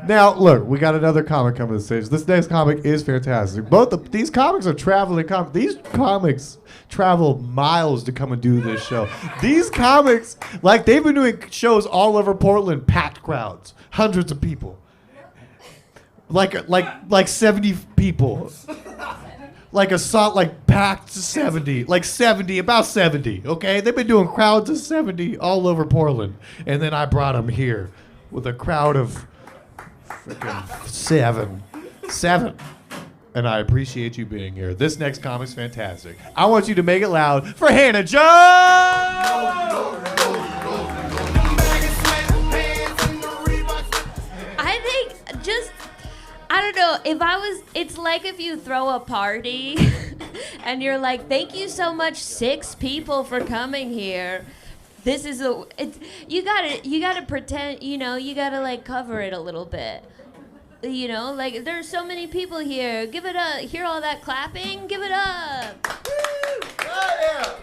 Now, look, we got another comic coming to the stage. This next comic is fantastic. These comics are traveling comics. These comics travel miles to come and do this show. These comics, like, they've been doing shows all over Portland, packed crowds, hundreds of people. Like 70 people. Like packed to 70. Like 70, about 70, okay? They've been doing crowds of 70 all over Portland. And then I brought them here with a crowd of freaking seven. And I appreciate you being here. This next comic's fantastic. I want you to make it loud for Hannah Jones! I don't know, it's like if you throw a party and you're like, thank you so much, 6 people for coming here. You gotta pretend, you gotta like cover it a little bit. Like there's so many people here. Give it up. Hear all that clapping? Give it up. Woo! Oh, yeah.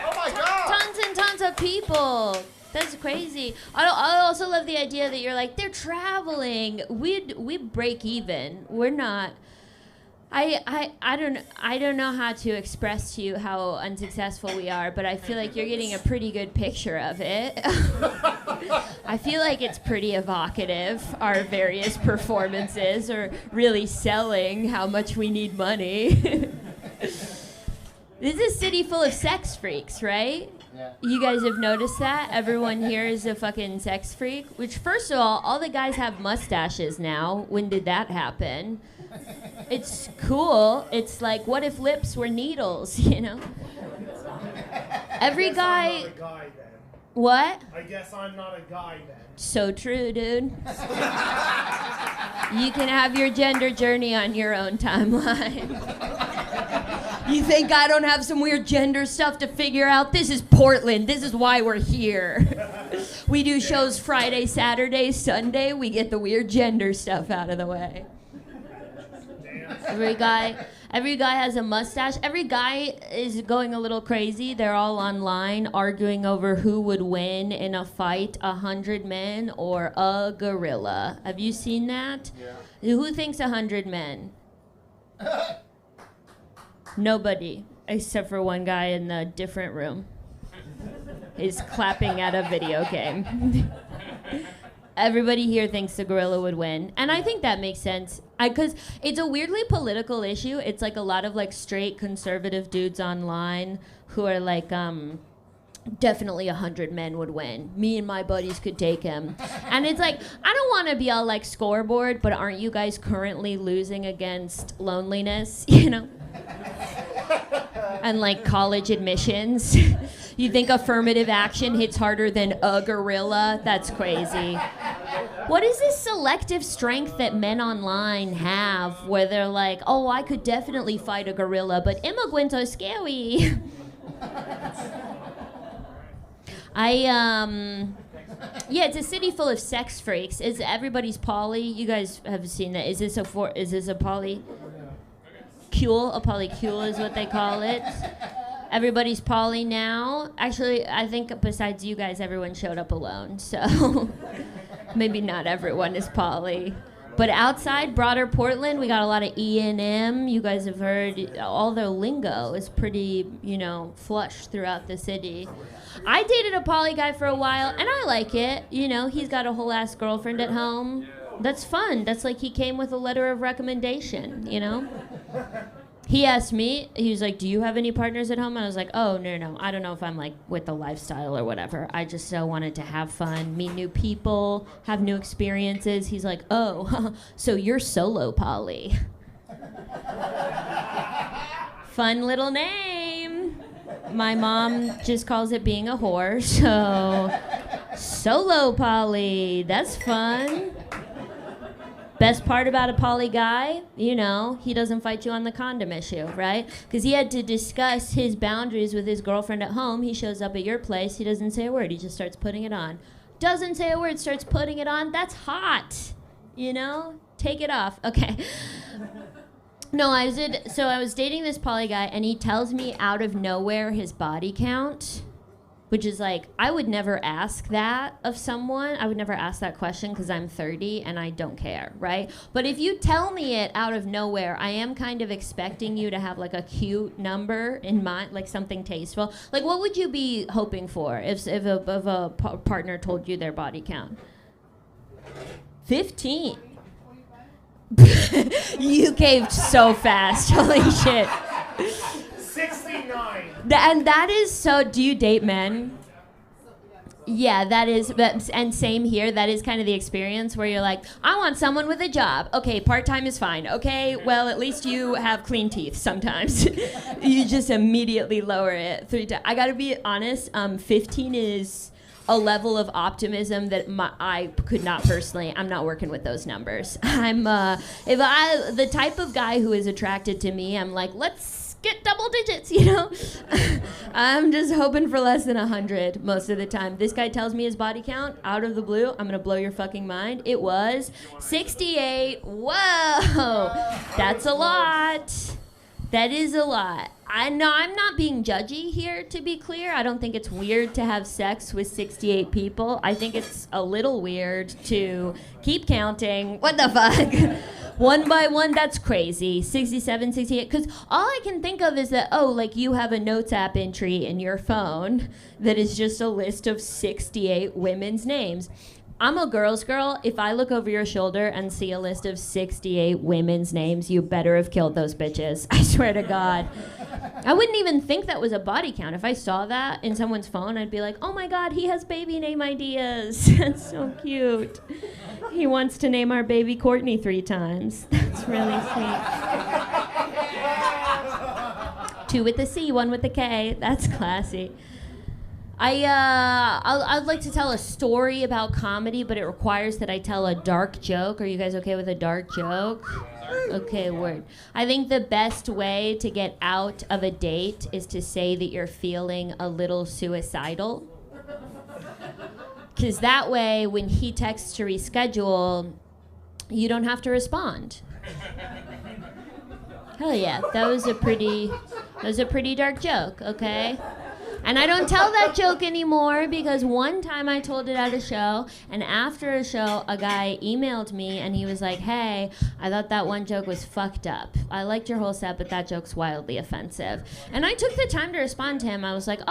Oh my God. Tons and tons of people. That's crazy. I also love the idea that you're like, they're traveling. We break even. We're not. I don't know how to express to you how unsuccessful we are, but I feel like you're getting a pretty good picture of it. I feel like it's pretty evocative. Our various performances are really selling how much we need money. This is a city full of sex freaks, right? Yeah. You guys have noticed that? Everyone here is a fucking sex freak. Which, first of all the guys have mustaches now. When did that happen? It's cool. It's like, what if lips were needles, Every guy... What? I guess I'm not a guy then. So true, dude. You can have your gender journey on your own timeline. You think I don't have some weird gender stuff to figure out? This is Portland. This is why we're here. We do shows Friday, Saturday, Sunday. We get the weird gender stuff out of the way. Every guy has a mustache. Every guy is going a little crazy. They're all online arguing over who would win in a fight, 100 men or a gorilla. Have you seen that? Yeah. Who thinks 100 men? Nobody, except for one guy in the different room. He's clapping at a video game. Everybody here thinks the gorilla would win. And I think that makes sense. Because it's a weirdly political issue. It's like a lot of like straight conservative dudes online who are like, definitely 100 men would win. Me and my buddies could take him. And it's like, I don't want to be all like scoreboard, but aren't you guys currently losing against loneliness, And like college admissions? You think affirmative action hits harder than a gorilla? That's crazy. What is this selective strength that men online have where they're like, oh, I could definitely fight a gorilla, but immigrants are scary? Yeah, it's a city full of sex freaks. Is everybody's poly? You guys have seen that. Is this a poly? A polycule is what they call it. Everybody's poly now. Actually, I think besides you guys, everyone showed up alone. So maybe not everyone is poly. But outside, broader Portland, we got a lot of E&M. You guys have heard all their lingo is pretty, flush throughout the city. I dated a poly guy for a while, and I like it. He's got a whole ass girlfriend at home. That's fun. That's like he came with a letter of recommendation, He asked me, he was like, do you have any partners at home? And I was like, oh, no. I don't know if I'm like with the lifestyle or whatever. I just wanted to have fun, meet new people, have new experiences. He's like, oh, so you're solo poly. Fun little name. My mom just calls it being a whore, so solo poly, that's fun. Best part about a poly guy, he doesn't fight you on the condom issue, right? Because he had to discuss his boundaries with his girlfriend at home. He shows up at your place. He doesn't say a word. He just starts putting it on. Doesn't say a word, starts putting it on. That's hot, Take it off. Okay. No, I was dating this poly guy, and he tells me out of nowhere his body count, which is like, I would never ask that of someone. I would never ask that question because I'm 30 and I don't care, right? But if you tell me it out of nowhere, I am kind of expecting you to have like a cute number in mind, like something tasteful. Like, what would you be hoping for if a partner told you their body count? 15. You caved so fast. Holy shit. 69. And that is so. Do you date men? Yeah, that is, and same here. That is kind of the experience where you're like, I want someone with a job. Okay, part-time is fine. Okay, well, at least you have clean teeth sometimes. You just immediately lower it 3 times. I gotta be honest, 15 is a level of optimism that I could not personally. I'm not working with those numbers. The type of guy who is attracted to me, I'm like, let's get double digits, you know? I'm just hoping for less than 100 most of the time. This guy tells me his body count out of the blue. I'm gonna blow your fucking mind. It was 68. Whoa, that's a lot. That is a lot. I know I'm not being judgy here, to be clear. I don't think it's weird to have sex with 68 people. I think it's a little weird to keep counting. What the fuck? One by one, that's crazy. 67, 68. Because all I can think of is that, like you have a Notes app entry in your phone that is just a list of 68 women's names. I'm a girl's girl. If I look over your shoulder and see a list of 68 women's names, you better have killed those bitches. I swear to God. I wouldn't even think that was a body count. If I saw that in someone's phone, I'd be like, oh my God, he has baby name ideas. That's so cute. He wants to name our baby Courtney 3 times. That's really sweet. 2 with the C, 1 with the K. That's classy. I'd like to tell a story about comedy, but it requires that I tell a dark joke. Are you guys okay with a dark joke? Okay, word. I think the best way to get out of a date is to say that you're feeling a little suicidal. Because that way, when he texts to reschedule, you don't have to respond. Hell yeah, that was a pretty dark joke, okay? And I don't tell that joke anymore because one time I told it at a show, and after a show, a guy emailed me and he was like, hey, I thought that one joke was fucked up. I liked your whole set, but that joke's wildly offensive. And I took the time to respond to him. I was like,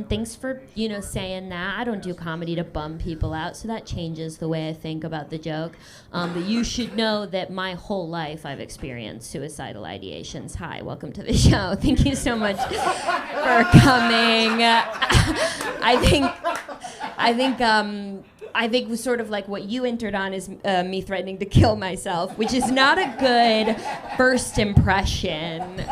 thanks for, saying that. I don't do comedy to bum people out, so that changes the way I think about the joke. But you should know that my whole life I've experienced suicidal ideations. Hi, welcome to the show. Thank you so much for coming. I think sort of like what you entered on is me threatening to kill myself, which is not a good first impression.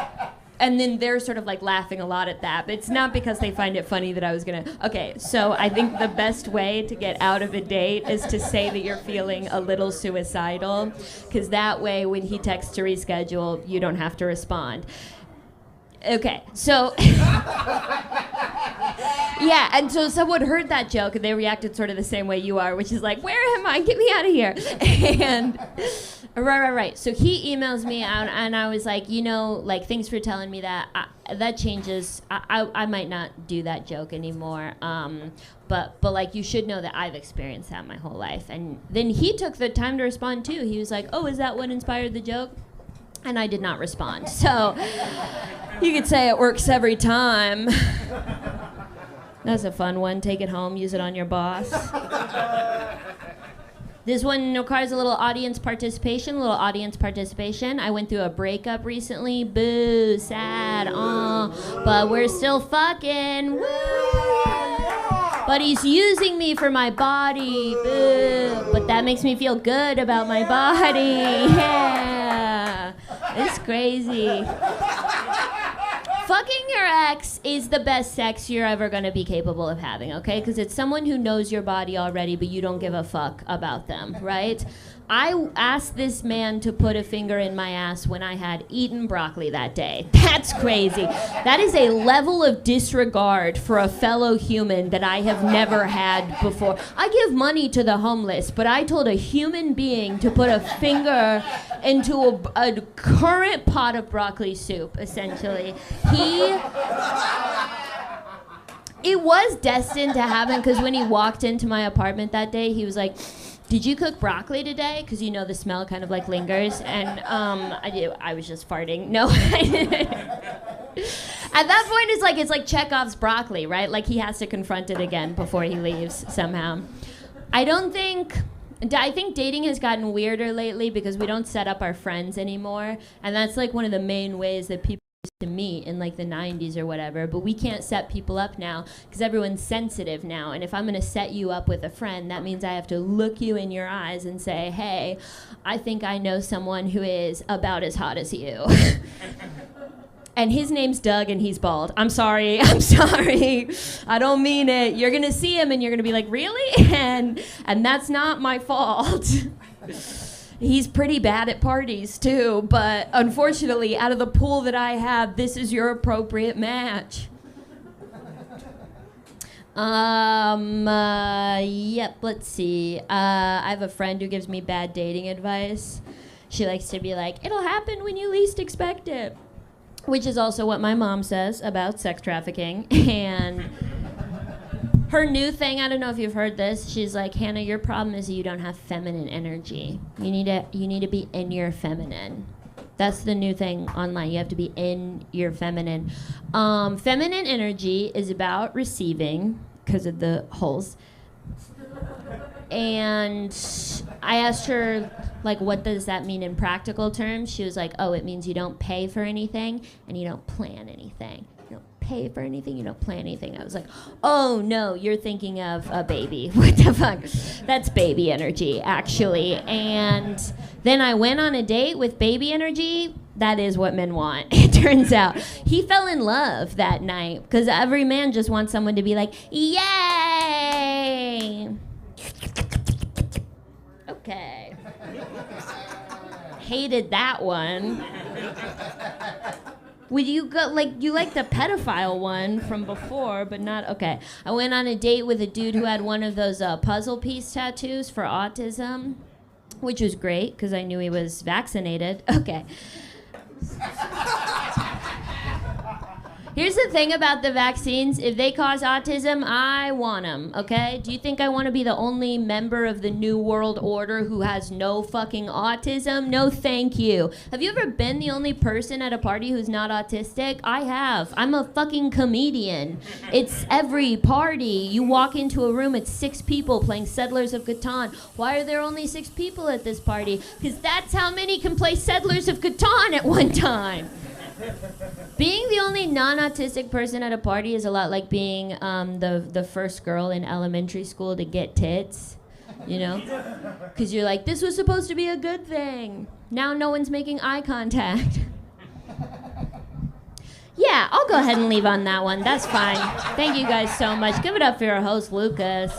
And then they're sort of like laughing a lot at that, but it's not because they find it funny that I was gonna. Okay, so I think the best way to get out of a date is to say that you're feeling a little suicidal, because that way when he texts to reschedule, you don't have to respond. Okay, so yeah, and so someone heard that joke and they reacted sort of the same way you are, which is like, where am I? Get me out of here. And right. So he emails me out and I was like, thanks for telling me that. That changes. I might not do that joke anymore. But you should know that I've experienced that my whole life. And then he took the time to respond too. He was like, oh, is that what inspired the joke? And I did not respond. So you could say it works every time. That's a fun one. Take it home, use it on your boss. This one requires a little audience participation. I went through a breakup recently. Boo, sad, but we're still fucking. Woo! But he's using me for my body. Boo. But that makes me feel good about my body. Yeah. It's crazy. Fucking your ex is the best sex you're ever going to be capable of having, okay? Because it's someone who knows your body already, but you don't give a fuck about them, right? I asked this man to put a finger in my ass when I had eaten broccoli that day. That's crazy. That is a level of disregard for a fellow human that I have never had before. I give money to the homeless, but I told a human being to put a finger into a current pot of broccoli soup, essentially. It was destined to happen because when he walked into my apartment that day, he was like, "Did you cook broccoli today?" Because you know the smell kind of like lingers, and I was just farting. No, I didn't. At that point, it's like Chekhov's broccoli, right? Like he has to confront it again before he leaves somehow. I think dating has gotten weirder lately because we don't set up our friends anymore, and that's like one of the main ways that people used to meet in like the 90s or whatever, but we can't set people up now because everyone's sensitive now, and if I'm going to set you up with a friend, that means I have to look you in your eyes and say, hey, I think I know someone who is about as hot as you. And his name's Doug and he's bald. I'm sorry. I don't mean it. You're going to see him and you're going to be like, really? And that's not my fault. He's pretty bad at parties too, but unfortunately, out of the pool that I have, this is your appropriate match. Yep, let's see. I have a friend who gives me bad dating advice. She likes to be like, it'll happen when you least expect it. Which is also what my mom says about sex trafficking. And her new thing, I don't know if you've heard this, she's like, Hannah, your problem is you don't have feminine energy. You need to be in your feminine. That's the new thing online. You have to be in your feminine. Feminine energy is about receiving, because of the holes. And I asked her, like, what does that mean in practical terms? She was like, oh, it means you don't pay for anything and you don't plan anything. You don't pay for anything, you don't plan anything. I was like, oh, no, you're thinking of a baby. What the fuck? That's baby energy, actually. And then I went on a date with baby energy. That is what men want, it turns out. He fell in love that night because every man just wants someone to be like, yay! Okay. Hated that one. Would you go you like the pedophile one from before, but not okay. I went on a date with a dude who had one of those puzzle piece tattoos for autism, which was great because I knew he was vaccinated. Okay. Here's the thing about the vaccines. If they cause autism, I want them, okay? Do you think I want to be the only member of the New World Order who has no fucking autism? No, thank you. Have you ever been the only person at a party who's not autistic? I have. I'm a fucking comedian. It's every party. You walk into a room, it's 6 people playing Settlers of Catan. Why are there only 6 people at this party? Because that's how many can play Settlers of Catan at one time. Being the only non-autistic person at a party is a lot like being the first girl in elementary school to get tits, you know? Because you're like, this was supposed to be a good thing. Now no one's making eye contact. Yeah, I'll go ahead and leave on that one. That's fine. Thank you guys so much. Give it up for your host, Lucas.